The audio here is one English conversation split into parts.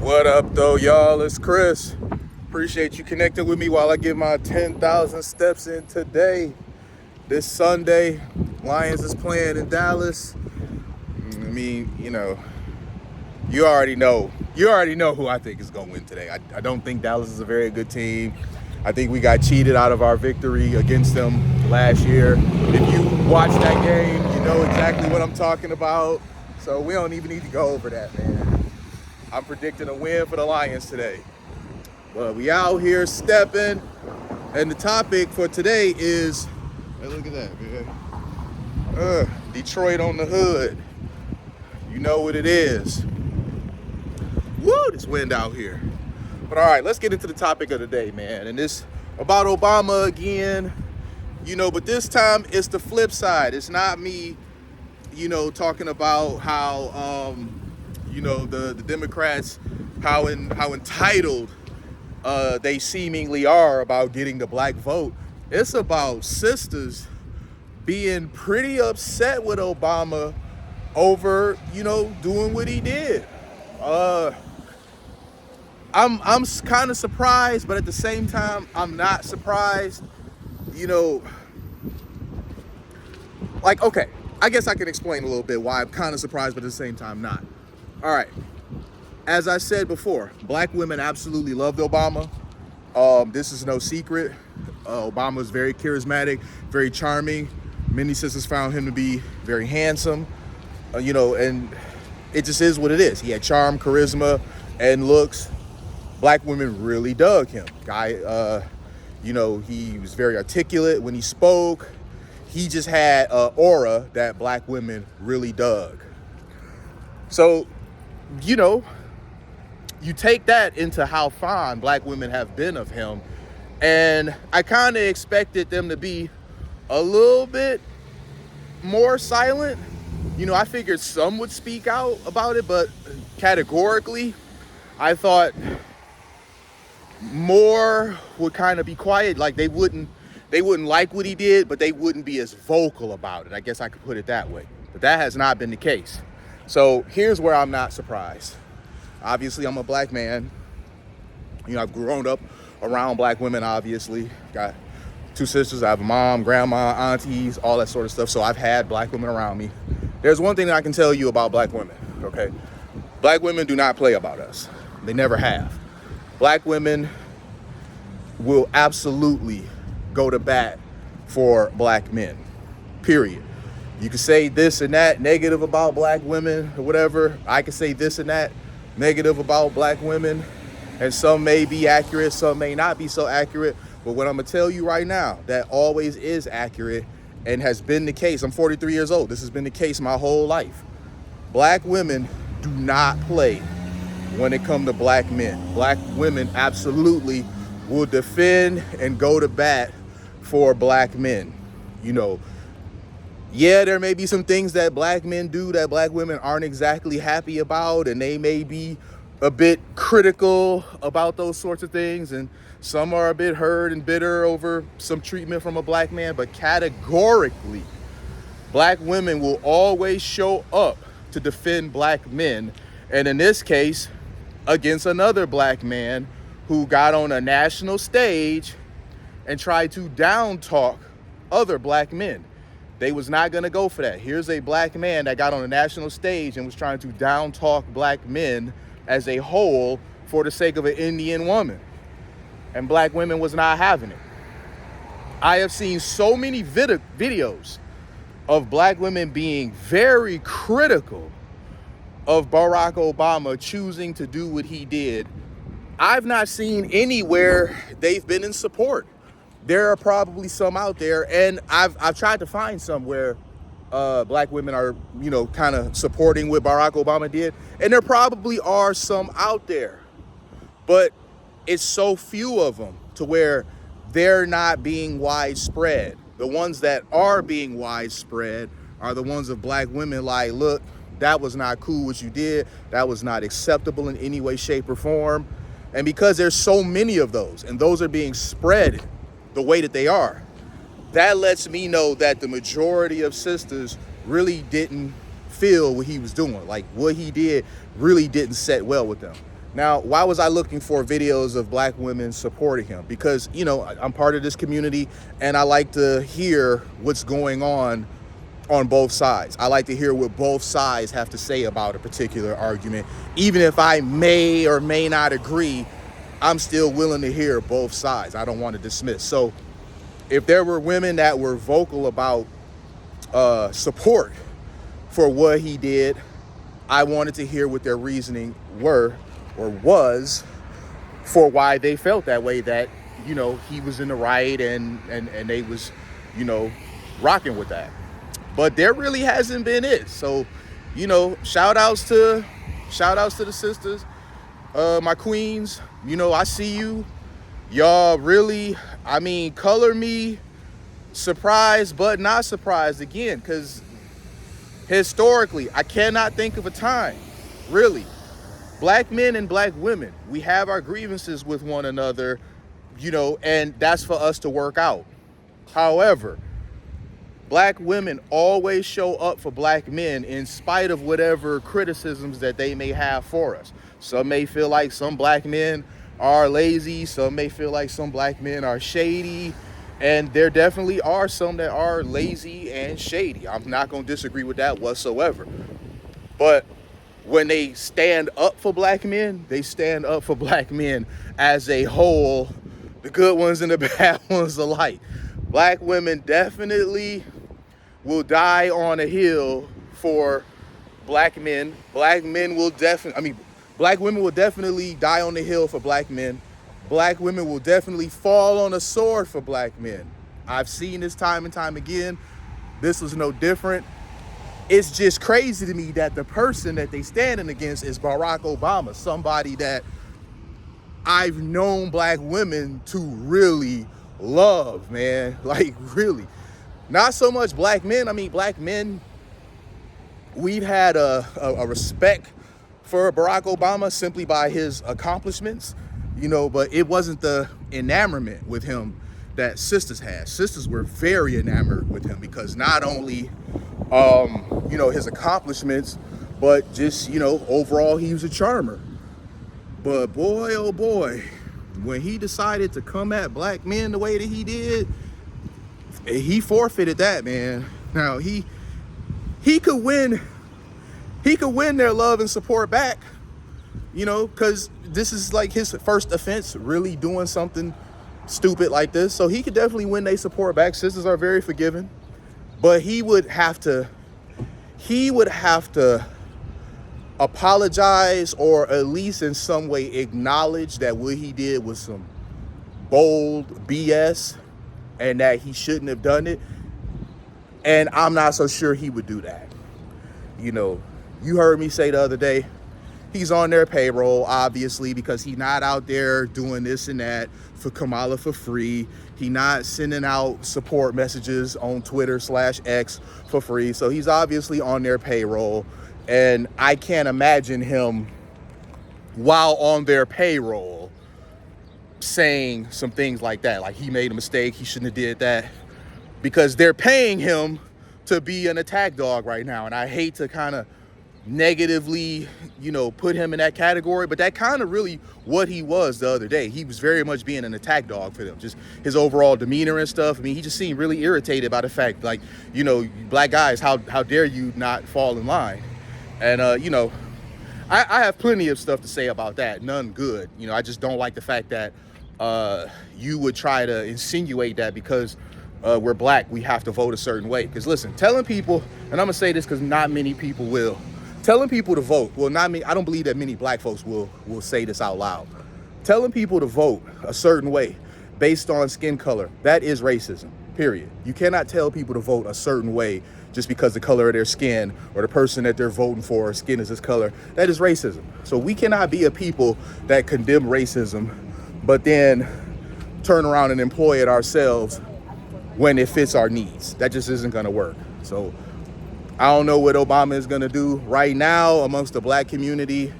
What up, though, y'all? It's Chris. Appreciate you connecting with me while I get my 10,000 steps in today. This Sunday, Lions is playing in Dallas. I mean, you already know who I think is going to win today. I don't think Dallas is a very good team. I think we got cheated out of our victory against them last year. If you watch that game, you know exactly what I'm talking about. So we don't even need to go over that, man. I'm predicting a win for the Lions today. But we out here stepping. And the topic for today is, hey, look at that, man. Detroit on the hood. You know what it is. Woo, this wind out here. But all right, let's get into the topic of the day, man. And this about Obama again, but this time it's the flip side. It's not me, talking about how, the Democrats, how entitled they seemingly are about getting the black vote. It's about sisters being pretty upset with Obama over, doing what he did. I'm kind of surprised, but at the same time, I'm not surprised. Okay, I guess I can explain a little bit why I'm kind of surprised, but at the same time, not. All right. As I said before, black women absolutely loved Obama. This is no secret. Obama was very charismatic, very charming. Many sisters found him to be very handsome, and it just is what it is. He had charm, charisma, and looks. Black women really dug him. He was very articulate when he spoke. He just had an aura that black women really dug. So, you take that into how fond black women have been of him. And I kind of expected them to be a little bit more silent. I figured some would speak out about it, but categorically, I thought more would kind of be quiet. Like they wouldn't like what he did, but they wouldn't be as vocal about it. I guess I could put it that way. But that has not been the case. So here's where I'm not surprised. Obviously, I'm a black man. I've grown up around black women, obviously. Got 2 sisters. I have a mom, grandma, aunties, all that sort of stuff. So I've had black women around me. There's one thing that I can tell you about black women, okay? Black women do not play about us. They never have. Black women will absolutely go to bat for black men, period. You can say this and that negative about black women or whatever. I can say this and that negative about black women, and some may be accurate, some may not be so accurate. But what I'm gonna tell you right now, that always is accurate and has been the case. I'm 43 years old. This has been the case my whole life. Black women do not play when it comes to black men. Black women absolutely will defend and go to bat for black men. Yeah, there may be some things that black men do that black women aren't exactly happy about, and they may be a bit critical about those sorts of things, and some are a bit hurt and bitter over some treatment from a black man, but categorically, black women will always show up to defend black men, and in this case, against another black man who got on a national stage and tried to down talk other black men. They was not going to go for that. Here's a black man that got on a national stage and was trying to down talk black men as a whole for the sake of an Indian woman. And black women was not having it. I have seen so many videos of black women being very critical of Barack Obama choosing to do what he did. I've not seen anywhere they've been in support. There are probably some out there, and I've tried to find some where black women are, kind of supporting what Barack Obama did, and there probably are some out there, but it's so few of them to where they're not being widespread. The ones that are being widespread are the ones of black women like, look, that was not cool what you did. That was not acceptable in any way, shape, or form. And because there's so many of those, and those are being spread the way that they are, that lets me know that the majority of sisters really didn't feel what he was doing. Like what he did really didn't set well with them. Now, why was I looking for videos of black women supporting him? Because, you know, I'm part of this community and I like to hear what's going on both sides. I like to hear what both sides have to say about a particular argument. Even if I may or may not agree, I'm still willing to hear both sides. I don't want to dismiss. So if there were women that were vocal about support for what he did, I wanted to hear what their reasoning were or was for why they felt that way, that, you know, he was in the right and they was, you know, rocking with that. But there really hasn't been it. So, you know, shout outs to the sisters, my queens. You know, I see you. Y'all really, I mean, color me surprised, but not surprised again, because historically, I cannot think of a time, really. Black men and black women, we have our grievances with one another, you know, and that's for us to work out. However, black women always show up for black men in spite of whatever criticisms that they may have for us. Some may feel like some black men are lazy. Some may feel like some black men are shady. And there definitely are some that are lazy and shady. I'm not going to disagree with that whatsoever. But when they stand up for black men, they stand up for black men as a whole, the good ones and the bad ones alike. Black women definitely will die on a hill for black men. Black men will black women will definitely die on the hill for black men. Black women will definitely fall on a sword for black men. I've seen this time and time again. This was no different. It's just crazy to me that the person that they standing against is Barack Obama, somebody that I've known black women to really love, man. Like, really. Not so much black men. I mean, black men, we've had a respect for Barack Obama simply by his accomplishments, you know, but it wasn't the enamorment with him that sisters had. Sisters were very enamored with him because not only, you know, his accomplishments, but just, you know, overall he was a charmer. But boy, oh boy, when he decided to come at black men the way that he did, he forfeited that, man. Now he could win their love and support back, you know, because this is like his first offense, really doing something stupid like this. So he could definitely win their support back. Sisters are very forgiving, but he would have to apologize, or at least in some way acknowledge that what he did was some bold BS and that he shouldn't have done it. And I'm not so sure he would do that. You know, you heard me say the other day, he's on their payroll, obviously, because he's not out there doing this and that for Kamala for free. He not sending out support messages on Twitter/X for free. So he's obviously on their payroll. And I can't imagine him, while on their payroll, saying some things like that. Like he made a mistake, he shouldn't have did that. Because they're paying him to be an attack dog right now. And I hate to kind of negatively, you know, put him in that category, but that kind of really what he was the other day. He was very much being an attack dog for them. Just his overall demeanor and stuff. I mean, he just seemed really irritated by the fact, like, you know, black guys, how dare you not fall in line? And, you know, I have plenty of stuff to say about that. None good. You know, I just don't like the fact that you would try to insinuate that because we're black, we have to vote a certain way. Because listen, telling people, and I'm going to say this because not many people will, telling people to vote, well, not me, I don't believe that many black folks will say this out loud. Telling people to vote a certain way based on skin color, that is racism, period. You cannot tell people to vote a certain way just because the color of their skin or the person that they're voting for, skin is this color. That is racism. So we cannot be a people that condemn racism, but then turn around and employ it ourselves when it fits our needs. That just isn't gonna work. So I don't know what Obama is gonna do right now amongst the black community.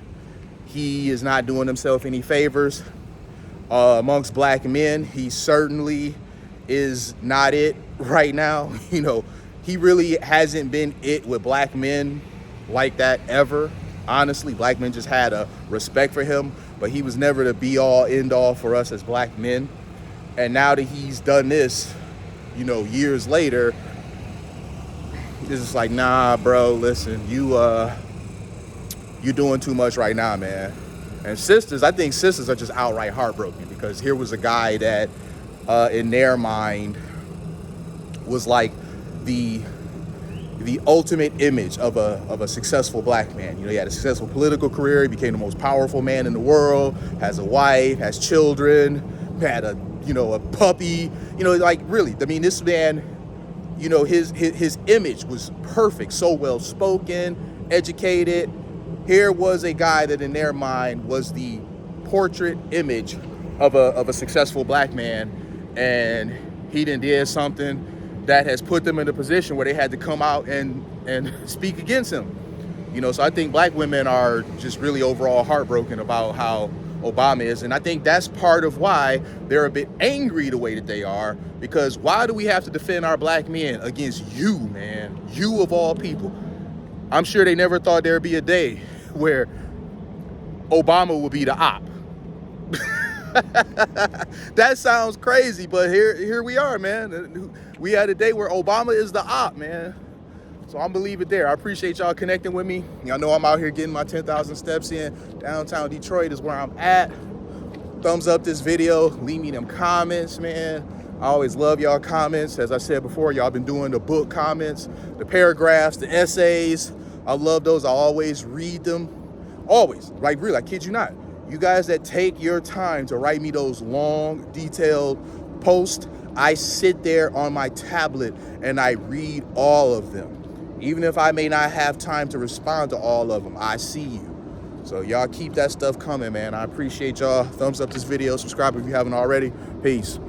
He is not doing himself any favors. Amongst black men, he certainly is not it right now. You know, he really hasn't been it with black men like that ever. honestly, black men just had a respect for him, but he was never the be all end all for us as black men. And now that he's done this, you know, years later, it's just like, nah, bro, listen, you're doing too much right now, man. And sisters, I think sisters are just outright heartbroken, because here was a guy that, in their mind, was like the ultimate image of a successful black man. You know, he had a successful political career. He became the most powerful man in the world. Has a wife, has children, had a puppy. You know, like really. I mean, this man, you know, his image was perfect. So well spoken, educated. Here was a guy that, in their mind, was the portrait image of a successful black man, and he did something that has put them in a position where they had to come out and speak against him. You know, so I think black women are just really overall heartbroken about how Obama is. And I think that's part of why they're a bit angry the way that they are, because why do we have to defend our black men against you, man? You of all people. I'm sure they never thought there'd be a day where Obama would be the op. That sounds crazy, but here we are, man. We had a day where Obama is the op, man. So I'm gonna leave it there. I appreciate y'all connecting with me. Y'all know I'm out here getting my 10,000 steps in. Downtown Detroit is where I'm at. Thumbs up this video. Leave me them comments, man. I always love y'all comments. As I said before, y'all been doing the book comments, the paragraphs, the essays. I love those. I always read them. Always. Like, really, I kid you not. You guys that take your time to write me those long, detailed posts, I sit there on my tablet and I read all of them. Even if I may not have time to respond to all of them, I see you. So y'all keep that stuff coming, man. I appreciate y'all. Thumbs up this video. Subscribe if you haven't already. Peace.